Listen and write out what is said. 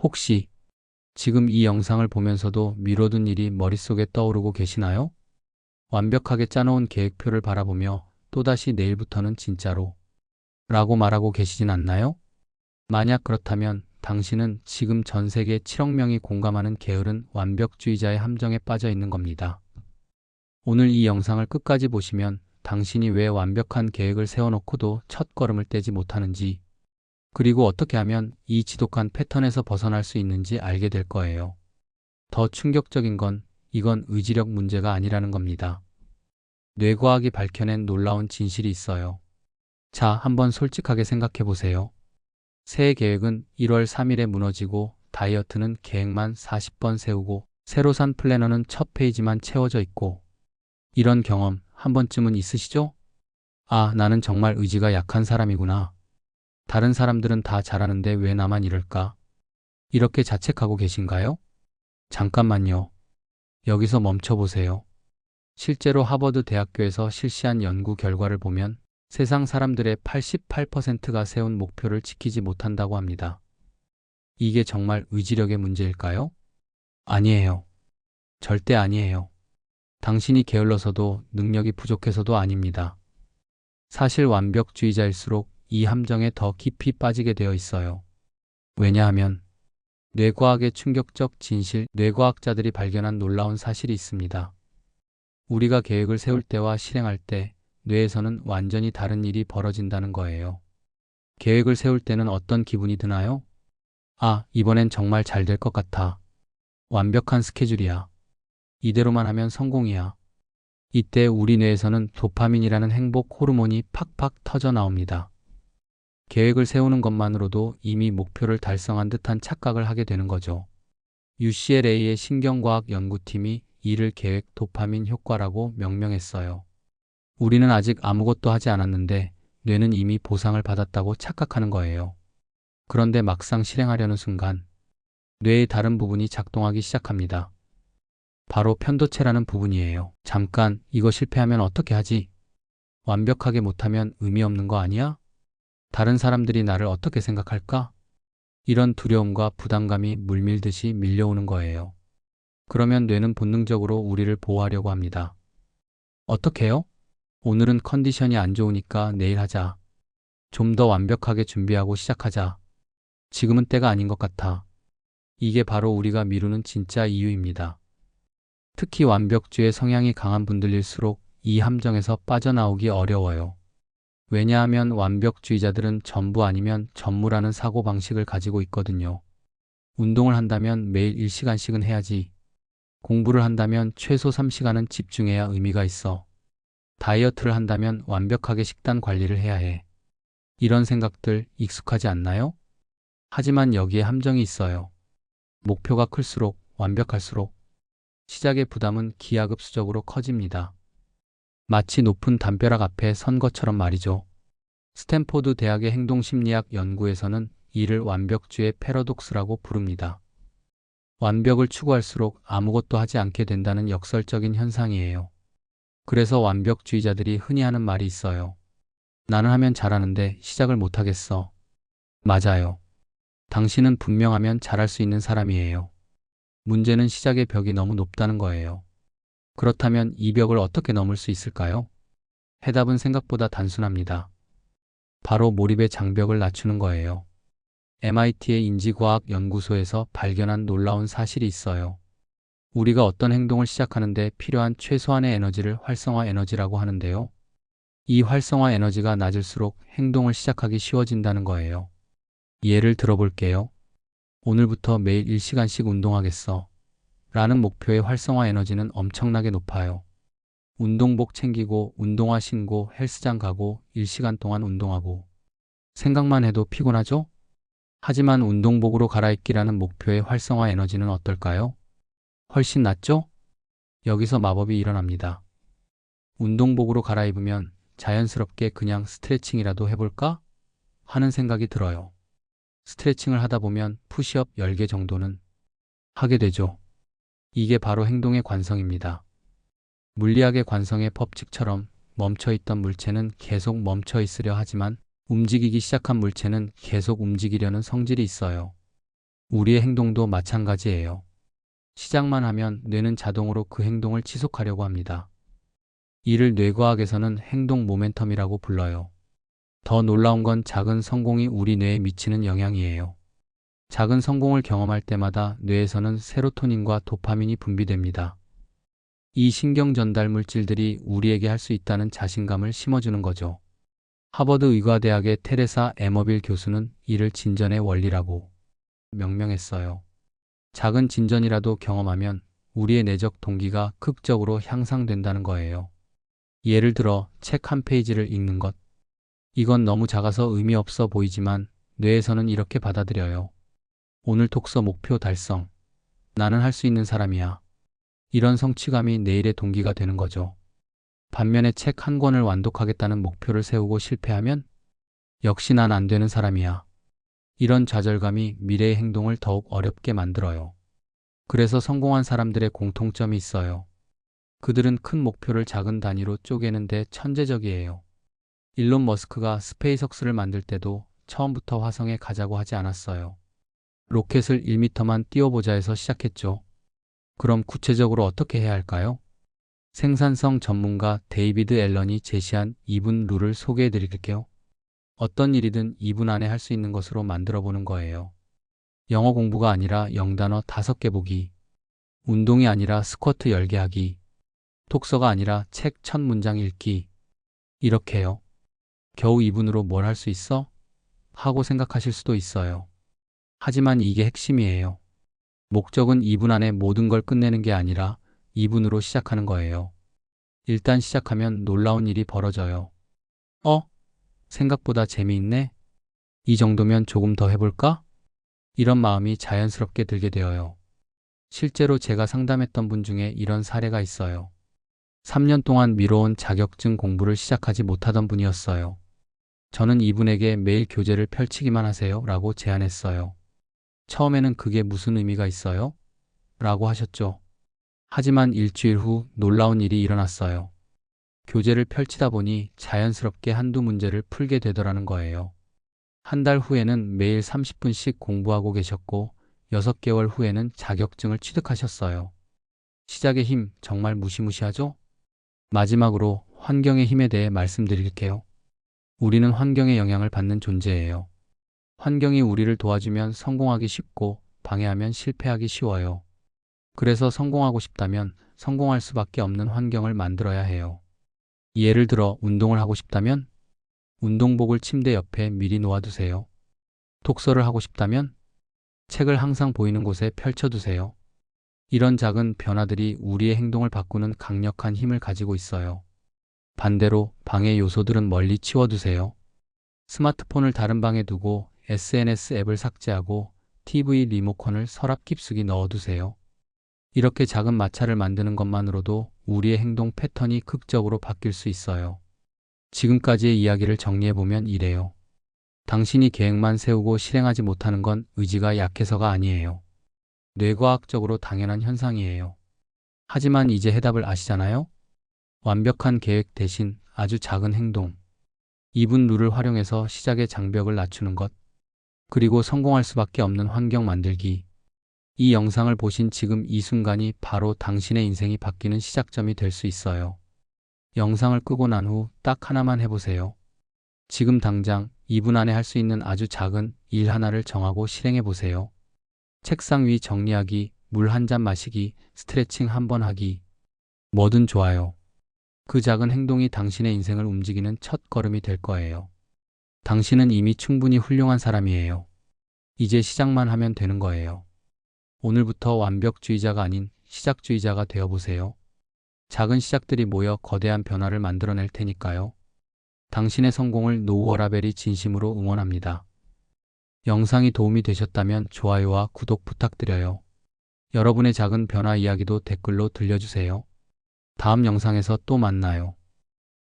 혹시 지금 이 영상을 보면서도 미뤄둔 일이 머릿속에 떠오르고 계시나요? 완벽하게 짜놓은 계획표를 바라보며 또다시 내일부터는 진짜로 라고 말하고 계시진 않나요? 만약 그렇다면 당신은 지금 전 세계 7억 명이 공감하는 게으른 완벽주의자의 함정에 빠져 있는 겁니다. 오늘 이 영상을 끝까지 보시면 당신이 왜 완벽한 계획을 세워놓고도 첫걸음을 떼지 못하는지, 그리고 어떻게 하면 이 지독한 패턴에서 벗어날 수 있는지 알게 될 거예요. 더 충격적인 건 이건 의지력 문제가 아니라는 겁니다. 뇌과학이 밝혀낸 놀라운 진실이 있어요. 자, 한번 솔직하게 생각해 보세요. 새해 계획은 1월 3일에 무너지고 다이어트는 계획만 40번 세우고 새로 산 플래너는 첫 페이지만 채워져 있고, 이런 경험 한 번쯤은 있으시죠? 아, 나는 정말 의지가 약한 사람이구나. 다른 사람들은 다 잘하는데 왜 나만 이럴까? 이렇게 자책하고 계신가요? 잠깐만요. 여기서 멈춰보세요. 실제로 하버드 대학교에서 실시한 연구 결과를 보면 세상 사람들의 88%가 세운 목표를 지키지 못한다고 합니다. 이게 정말 의지력의 문제일까요? 아니에요. 절대 아니에요. 당신이 게을러서도 능력이 부족해서도 아닙니다. 사실 완벽주의자일수록 이 함정에 더 깊이 빠지게 되어 있어요. 왜냐하면 뇌과학의 충격적 진실, 뇌과학자들이 발견한 놀라운 사실이 있습니다. 우리가 계획을 세울 때와 실행할 때 뇌에서는 완전히 다른 일이 벌어진다는 거예요. 계획을 세울 때는 어떤 기분이 드나요? 아, 이번엔 정말 잘 될 것 같아. 완벽한 스케줄이야. 이대로만 하면 성공이야. 이때 우리 뇌에서는 도파민이라는 행복 호르몬이 팍팍 터져 나옵니다. 계획을 세우는 것만으로도 이미 목표를 달성한 듯한 착각을 하게 되는 거죠. UCLA의 신경과학 연구팀이 이를 계획 도파민 효과라고 명명했어요. 우리는 아직 아무것도 하지 않았는데 뇌는 이미 보상을 받았다고 착각하는 거예요. 그런데 막상 실행하려는 순간 뇌의 다른 부분이 작동하기 시작합니다. 바로 편도체라는 부분이에요. 잠깐, 이거 실패하면 어떻게 하지? 완벽하게 못하면 의미 없는 거 아니야? 다른 사람들이 나를 어떻게 생각할까? 이런 두려움과 부담감이 물밀듯이 밀려오는 거예요. 그러면 뇌는 본능적으로 우리를 보호하려고 합니다. 어떻게 해요? 오늘은 컨디션이 안 좋으니까 내일 하자. 좀 더 완벽하게 준비하고 시작하자. 지금은 때가 아닌 것 같아. 이게 바로 우리가 미루는 진짜 이유입니다. 특히 완벽주의 성향이 강한 분들일수록 이 함정에서 빠져나오기 어려워요. 왜냐하면 완벽주의자들은 전부 아니면 전무라는 사고방식을 가지고 있거든요. 운동을 한다면 매일 1시간씩은 해야지. 공부를 한다면 최소 3시간은 집중해야 의미가 있어. 다이어트를 한다면 완벽하게 식단 관리를 해야 해. 이런 생각들 익숙하지 않나요? 하지만 여기에 함정이 있어요. 목표가 클수록, 완벽할수록 시작의 부담은 기하급수적으로 커집니다. 마치 높은 담벼락 앞에 선 것처럼 말이죠. 스탠포드 대학의 행동심리학 연구에서는 이를 완벽주의 패러독스라고 부릅니다. 완벽을 추구할수록 아무것도 하지 않게 된다는 역설적인 현상이에요. 그래서 완벽주의자들이 흔히 하는 말이 있어요. 나는 하면 잘하는데 시작을 못하겠어. 맞아요. 당신은 분명 하면 잘할 수 있는 사람이에요. 문제는 시작의 벽이 너무 높다는 거예요. 그렇다면 이 벽을 어떻게 넘을 수 있을까요? 해답은 생각보다 단순합니다. 바로 몰입의 장벽을 낮추는 거예요. MIT의 인지과학 연구소에서 발견한 놀라운 사실이 있어요. 우리가 어떤 행동을 시작하는데 필요한 최소한의 에너지를 활성화 에너지라고 하는데요. 이 활성화 에너지가 낮을수록 행동을 시작하기 쉬워진다는 거예요. 예를 들어볼게요. 오늘부터 매일 1시간씩 운동하겠어. 라는 목표의 활성화 에너지는 엄청나게 높아요. 운동복 챙기고 운동화 신고 헬스장 가고 1시간 동안 운동하고. 생각만 해도 피곤하죠? 하지만 운동복으로 갈아입기라는 목표의 활성화 에너지는 어떨까요? 훨씬 낫죠? 여기서 마법이 일어납니다. 운동복으로 갈아입으면 자연스럽게 그냥 스트레칭이라도 해볼까? 하는 생각이 들어요. 스트레칭을 하다 보면 푸시업 10개 정도는 하게 되죠. 이게 바로 행동의 관성입니다. 물리학의 관성의 법칙처럼 멈춰있던 물체는 계속 멈춰 있으려 하지만 움직이기 시작한 물체는 계속 움직이려는 성질이 있어요. 우리의 행동도 마찬가지예요. 시작만 하면 뇌는 자동으로 그 행동을 지속하려고 합니다. 이를 뇌과학에서는 행동 모멘텀이라고 불러요. 더 놀라운 건 작은 성공이 우리 뇌에 미치는 영향이에요. 작은 성공을 경험할 때마다 뇌에서는 세로토닌과 도파민이 분비됩니다. 이 신경 전달 물질들이 우리에게 할 수 있다는 자신감을 심어주는 거죠. 하버드 의과대학의 테레사 에머빌 교수는 이를 진전의 원리라고 명명했어요. 작은 진전이라도 경험하면 우리의 내적 동기가 극적으로 향상된다는 거예요. 예를 들어 책 한 페이지를 읽는 것. 이건 너무 작아서 의미 없어 보이지만 뇌에서는 이렇게 받아들여요. 오늘 독서 목표 달성. 나는 할 수 있는 사람이야. 이런 성취감이 내일의 동기가 되는 거죠. 반면에 책 한 권을 완독하겠다는 목표를 세우고 실패하면 역시 난 안 되는 사람이야. 이런 좌절감이 미래의 행동을 더욱 어렵게 만들어요. 그래서 성공한 사람들의 공통점이 있어요. 그들은 큰 목표를 작은 단위로 쪼개는데 천재적이에요. 일론 머스크가 스페이스X를 만들 때도 처음부터 화성에 가자고 하지 않았어요. 로켓을 1m만 띄워보자 해서 시작했죠. 그럼 구체적으로 어떻게 해야 할까요? 생산성 전문가 데이비드 앨런이 제시한 2분 룰을 소개해 드릴게요. 어떤 일이든 2분 안에 할 수 있는 것으로 만들어 보는 거예요. 영어 공부가 아니라 영단어 5개 보기. 운동이 아니라 스쿼트 10개 하기. 독서가 아니라 책 1000문장 읽기. 이렇게요. 겨우 2분으로 뭘 할 수 있어? 하고 생각하실 수도 있어요. 하지만 이게 핵심이에요. 목적은 2분 안에 모든 걸 끝내는 게 아니라 2분으로 시작하는 거예요. 일단 시작하면 놀라운 일이 벌어져요. 생각보다 재미있네? 이 정도면 조금 더 해볼까? 이런 마음이 자연스럽게 들게 되어요. 실제로 제가 상담했던 분 중에 이런 사례가 있어요. 3년 동안 미뤄온 자격증 공부를 시작하지 못하던 분이었어요. 저는 이분에게 매일 교재를 펼치기만 하세요 라고 제안했어요. 처음에는 그게 무슨 의미가 있어요? 라고 하셨죠. 하지만 일주일 후 놀라운 일이 일어났어요. 교재를 펼치다 보니 자연스럽게 한두 문제를 풀게 되더라는 거예요. 한 달 후에는 매일 30분씩 공부하고 계셨고 6개월 후에는 자격증을 취득하셨어요. 시작의 힘 정말 무시무시하죠? 마지막으로 환경의 힘에 대해 말씀드릴게요. 우리는 환경의 영향을 받는 존재예요. 환경이 우리를 도와주면 성공하기 쉽고 방해하면 실패하기 쉬워요. 그래서 성공하고 싶다면 성공할 수밖에 없는 환경을 만들어야 해요. 예를 들어 운동을 하고 싶다면 운동복을 침대 옆에 미리 놓아두세요. 독서를 하고 싶다면 책을 항상 보이는 곳에 펼쳐두세요. 이런 작은 변화들이 우리의 행동을 바꾸는 강력한 힘을 가지고 있어요. 반대로 방해 요소들은 멀리 치워두세요. 스마트폰을 다른 방에 두고 SNS 앱을 삭제하고 TV 리모컨을 서랍 깊숙이 넣어두세요. 이렇게 작은 마찰을 만드는 것만으로도 우리의 행동 패턴이 극적으로 바뀔 수 있어요. 지금까지의 이야기를 정리해보면 이래요. 당신이 계획만 세우고 실행하지 못하는 건 의지가 약해서가 아니에요. 뇌과학적으로 당연한 현상이에요. 하지만 이제 해답을 아시잖아요? 완벽한 계획 대신 아주 작은 행동. 2분 룰을 활용해서 시작의 장벽을 낮추는 것. 그리고 성공할 수밖에 없는 환경 만들기. 이 영상을 보신 지금 이 순간이 바로 당신의 인생이 바뀌는 시작점이 될 수 있어요. 영상을 끄고 난 후 딱 하나만 해보세요. 지금 당장 2분 안에 할 수 있는 아주 작은 일 하나를 정하고 실행해 보세요. 책상 위 정리하기, 물 한 잔 마시기, 스트레칭 한 번 하기. 뭐든 좋아요. 그 작은 행동이 당신의 인생을 움직이는 첫 걸음이 될 거예요. 당신은 이미 충분히 훌륭한 사람이에요. 이제 시작만 하면 되는 거예요. 오늘부터 완벽주의자가 아닌 시작주의자가 되어보세요. 작은 시작들이 모여 거대한 변화를 만들어낼 테니까요. 당신의 성공을 노우워라벨이 진심으로 응원합니다. 영상이 도움이 되셨다면 좋아요와 구독 부탁드려요. 여러분의 작은 변화 이야기도 댓글로 들려주세요. 다음 영상에서 또 만나요.